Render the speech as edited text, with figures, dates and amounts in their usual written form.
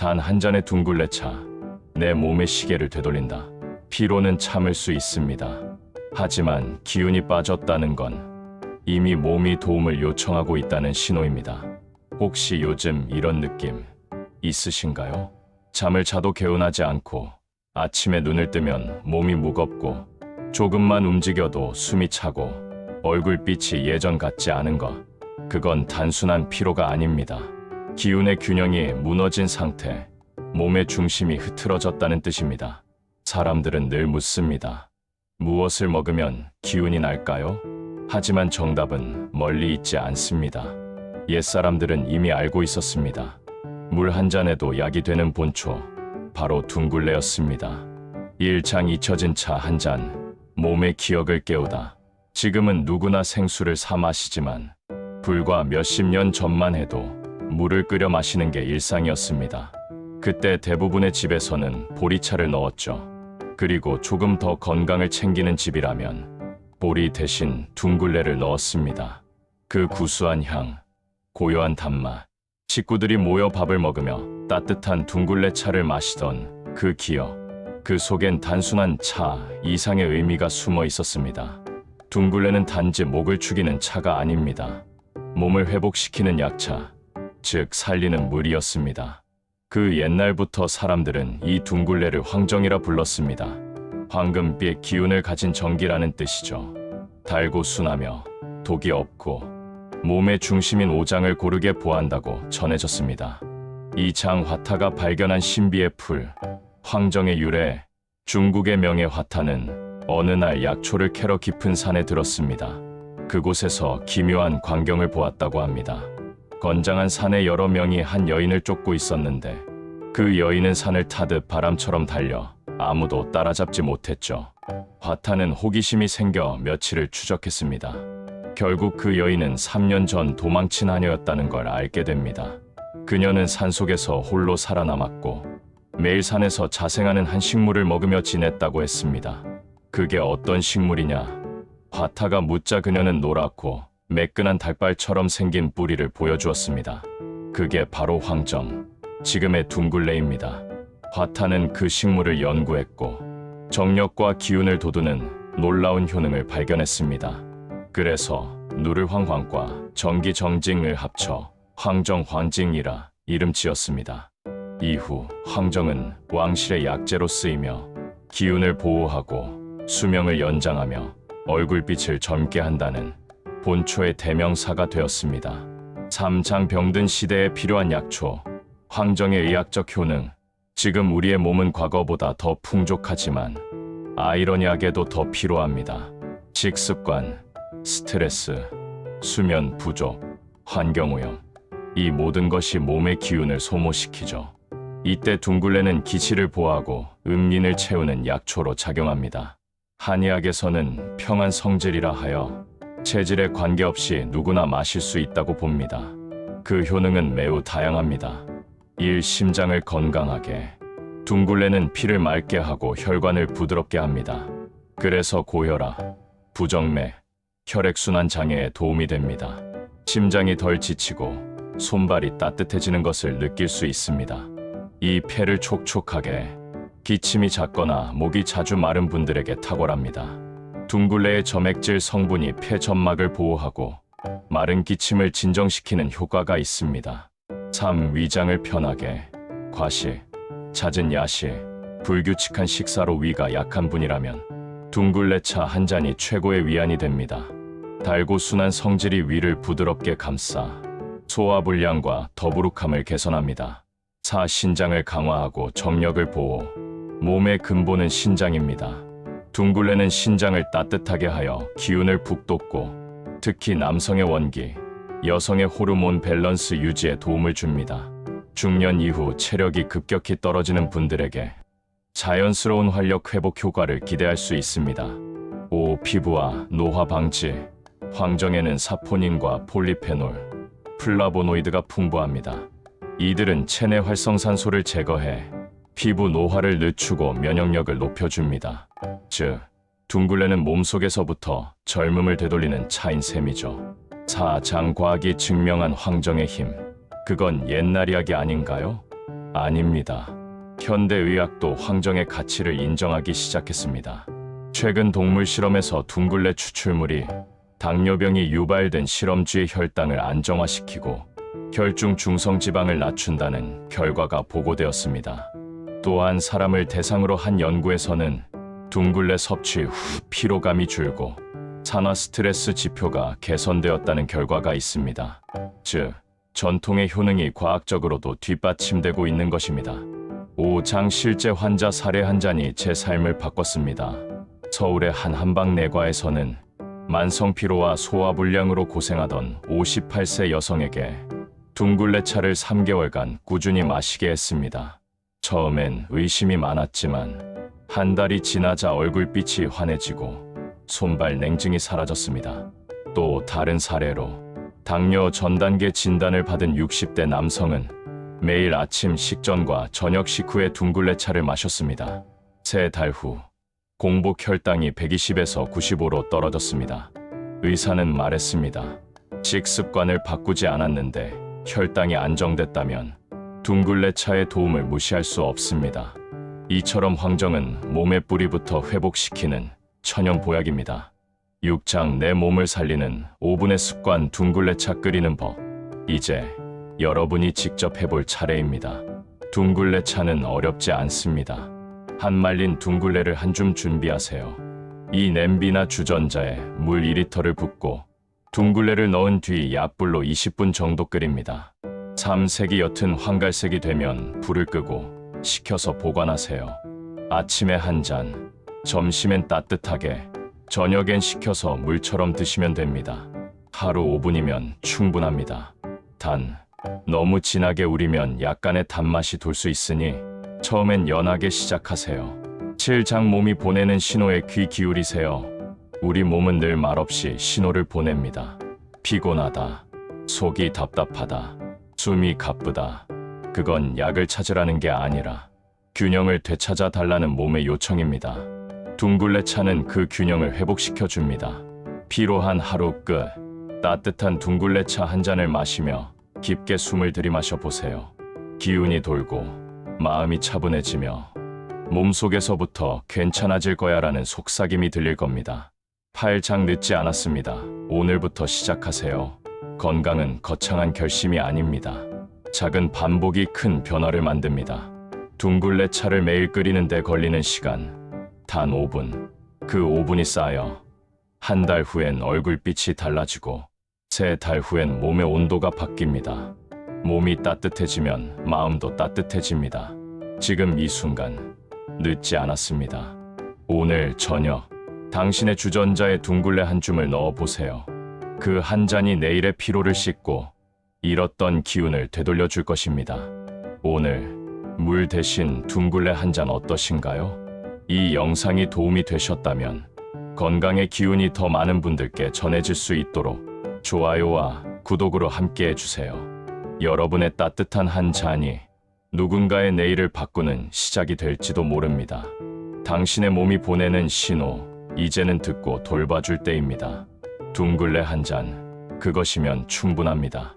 단 한 잔의 둥글레차, 내 몸의 시계를 되돌린다. 피로는 참을 수 있습니다. 하지만 기운이 빠졌다는 건 이미 몸이 도움을 요청하고 있다는 신호입니다. 혹시 요즘 이런 느낌 있으신가요? 잠을 자도 개운하지 않고 아침에 눈을 뜨면 몸이 무겁고 조금만 움직여도 숨이 차고 얼굴빛이 예전 같지 않은 것. 그건 단순한 피로가 아닙니다. 기운의 균형이 무너진 상태, 몸의 중심이 흐트러졌다는 뜻입니다. 사람들은 늘 묻습니다. 무엇을 먹으면 기운이 날까요? 하지만 정답은 멀리 있지 않습니다. 옛사람들은 이미 알고 있었습니다. 물 한 잔에도 약이 되는 본초, 바로 둥글레였습니다. 일장 잊혀진 차 한 잔, 몸의 기억을 깨우다. 지금은 누구나 생수를 사 마시지만 불과 몇십 년 전만 해도 물을 끓여 마시는 게 일상이었습니다. 그때 대부분의 집에서는 보리차를 넣었죠. 그리고 조금 더 건강을 챙기는 집이라면 보리 대신 둥글레를 넣었습니다. 그 구수한 향, 고요한 단맛, 식구들이 모여 밥을 먹으며 따뜻한 둥글레 차를 마시던 그 기억, 그 속엔 단순한 차 이상의 의미가 숨어 있었습니다. 둥글레는 단지 목을 축이는 차가 아닙니다. 몸을 회복시키는 약차, 즉 살리는 물이었습니다. 그 옛날부터 사람들은 이 둥글레를 황정이라 불렀습니다. 황금빛 기운을 가진 정기라는 뜻이죠. 달고 순하며 독이 없고 몸의 중심인 오장을 고르게 보한다고 전해졌습니다. 이 장 화타가 발견한 신비의 풀, 황정의 유래, 중국의 명예 화타는 어느 날 약초를 캐러 깊은 산에 들었습니다. 그곳에서 기묘한 광경을 보았다고 합니다. 건장한 산에 여러 명이 한 여인을 쫓고 있었는데 그 여인은 산을 타듯 바람처럼 달려 아무도 따라잡지 못했죠. 화타는 호기심이 생겨 며칠을 추적했습니다. 결국 그 여인은 3년 전 도망친 하녀였다는 걸 알게 됩니다. 그녀는 산속에서 홀로 살아남았고 매일 산에서 자생하는 한 식물을 먹으며 지냈다고 했습니다. 그게 어떤 식물이냐? 화타가 묻자 그녀는 노랗고 매끈한 닭발처럼 생긴 뿌리를 보여주었습니다. 그게 바로 황정, 지금의 둥글레입니다. 화타는 그 식물을 연구했고 정력과 기운을 돋우는 놀라운 효능을 발견했습니다. 그래서 누르황황과 정기정징을 합쳐 황정황징이라 이름 지었습니다. 이후 황정은 왕실의 약재로 쓰이며 기운을 보호하고 수명을 연장하며 얼굴빛을 젊게 한다는 본초의 대명사가 되었습니다. 삼장 병든 시대에 필요한 약초, 황정의 의학적 효능. 지금 우리의 몸은 과거보다 더 풍족하지만 아이러니하게도 더 피로합니다. 식습관, 스트레스, 수면 부족, 환경오염. 이 모든 것이 몸의 기운을 소모시키죠. 이때 둥글레는 기치를 보하고 음린을 채우는 약초로 작용합니다. 한의학에서는 평안 성질이라 하여 체질에 관계없이 누구나 마실 수 있다고 봅니다. 그 효능은 매우 다양합니다. 1. 심장을 건강하게. 둥글레는 피를 맑게 하고 혈관을 부드럽게 합니다. 그래서 고혈압, 부정맥, 혈액순환 장애에 도움이 됩니다. 심장이 덜 지치고 손발이 따뜻해지는 것을 느낄 수 있습니다. 2. 폐를 촉촉하게. 기침이 잦거나 목이 자주 마른 분들에게 탁월합니다. 둥글레의 점액질 성분이 폐 점막을 보호하고 마른 기침을 진정시키는 효과가 있습니다. 3. 위장을 편하게. 과식, 잦은 야식, 불규칙한 식사로 위가 약한 분이라면 둥글레차 한 잔이 최고의 위안이 됩니다. 달고 순한 성질이 위를 부드럽게 감싸 소화불량과 더부룩함을 개선합니다. 4. 신장을 강화하고 정력을 보호. 몸의 근본은 신장입니다. 둥글레는 신장을 따뜻하게 하여 기운을 북돋고 특히 남성의 원기, 여성의 호르몬 밸런스 유지에 도움을 줍니다. 중년 이후 체력이 급격히 떨어지는 분들에게 자연스러운 활력 회복 효과를 기대할 수 있습니다. 5. 피부와 노화 방지. 황정에는 사포닌과 폴리페놀, 플라보노이드가 풍부합니다. 이들은 체내 활성산소를 제거해 피부 노화를 늦추고 면역력을 높여줍니다. 즉, 둥글레는 몸속에서부터 젊음을 되돌리는 차인 셈이죠. 4. 장과학이 증명한 황정의 힘. 그건 옛날 이야기 아닌가요? 아닙니다. 현대의학도 황정의 가치를 인정하기 시작했습니다. 최근 동물 실험에서 둥글레 추출물이 당뇨병이 유발된 실험쥐의 혈당을 안정화시키고 혈중 중성지방을 낮춘다는 결과가 보고되었습니다. 또한 사람을 대상으로 한 연구에서는 둥글레 섭취 후 피로감이 줄고 산화 스트레스 지표가 개선되었다는 결과가 있습니다. 즉, 전통의 효능이 과학적으로도 뒷받침되고 있는 것입니다. 오장 실제 환자 사례 한 잔이 제 삶을 바꿨습니다. 서울의 한 한방내과에서는 만성 피로와 소화불량으로 고생하던 58세 여성에게 둥글레 차를 3개월간 꾸준히 마시게 했습니다. 처음엔 의심이 많았지만 한 달이 지나자 얼굴빛이 환해지고 손발 냉증이 사라졌습니다. 또 다른 사례로 당뇨 전 단계 진단을 받은 60대 남성은 매일 아침 식전과 저녁 식후에 둥글레 차를 마셨습니다. 3달 후 공복 혈당이 120에서 95로 떨어졌습니다. 의사는 말했습니다. 식습관을 바꾸지 않았는데 혈당이 안정됐다면 둥글레 차의 도움을 무시할 수 없습니다. 이처럼 황정은 몸의 뿌리부터 회복시키는 천연 보약입니다. 6장 내 몸을 살리는 5분의 습관 둥글레 차 끓이는 법. 이제 여러분이 직접 해볼 차례입니다. 둥글레 차는 어렵지 않습니다. 한 말린 둥글레를 한 줌 준비하세요. 이 냄비나 주전자에 물 2리터를 붓고 둥글레를 넣은 뒤 약불로 20분 정도 끓입니다. 삼색이 옅은 황갈색이 되면 불을 끄고 식혀서 보관하세요. 아침에 한 잔, 점심엔 따뜻하게, 저녁엔 식혀서 물처럼 드시면 됩니다. 하루 5분이면 충분합니다. 단, 너무 진하게 우리면 약간의 단맛이 돌 수 있으니 처음엔 연하게 시작하세요. 7장 몸이 보내는 신호에 귀 기울이세요. 우리 몸은 늘 말없이 신호를 보냅니다. 피곤하다, 속이 답답하다, 숨이 가쁘다. 그건 약을 찾으라는 게 아니라 균형을 되찾아 달라는 몸의 요청입니다. 둥글레 차는 그 균형을 회복시켜 줍니다. 피로한 하루 끝, 따뜻한 둥글레 차 한 잔을 마시며 깊게 숨을 들이마셔 보세요. 기운이 돌고 마음이 차분해지며 몸속에서부터 괜찮아질 거야라는 속삭임이 들릴 겁니다. 8장 늦지 않았습니다. 오늘부터 시작하세요. 건강은 거창한 결심이 아닙니다. 작은 반복이 큰 변화를 만듭니다. 둥글레 차를 매일 끓이는 데 걸리는 시간 단 5분. 그 5분이 쌓여 한 달 후엔 얼굴빛이 달라지고 3달 후엔 몸의 온도가 바뀝니다. 몸이 따뜻해지면 마음도 따뜻해집니다. 지금 이 순간 늦지 않았습니다. 오늘 저녁 당신의 주전자에 둥글레 한 줌을 넣어 보세요. 그 한 잔이 내일의 피로를 씻고 잃었던 기운을 되돌려 줄 것입니다. 오늘 물 대신 둥글레 한 잔 어떠신가요? 이 영상이 도움이 되셨다면 건강의 기운이 더 많은 분들께 전해질 수 있도록 좋아요와 구독으로 함께 해주세요. 여러분의 따뜻한 한 잔이 누군가의 내일을 바꾸는 시작이 될지도 모릅니다. 당신의 몸이 보내는 신호, 이제는 듣고 돌봐줄 때입니다. 둥글레 한 잔, 그것이면 충분합니다.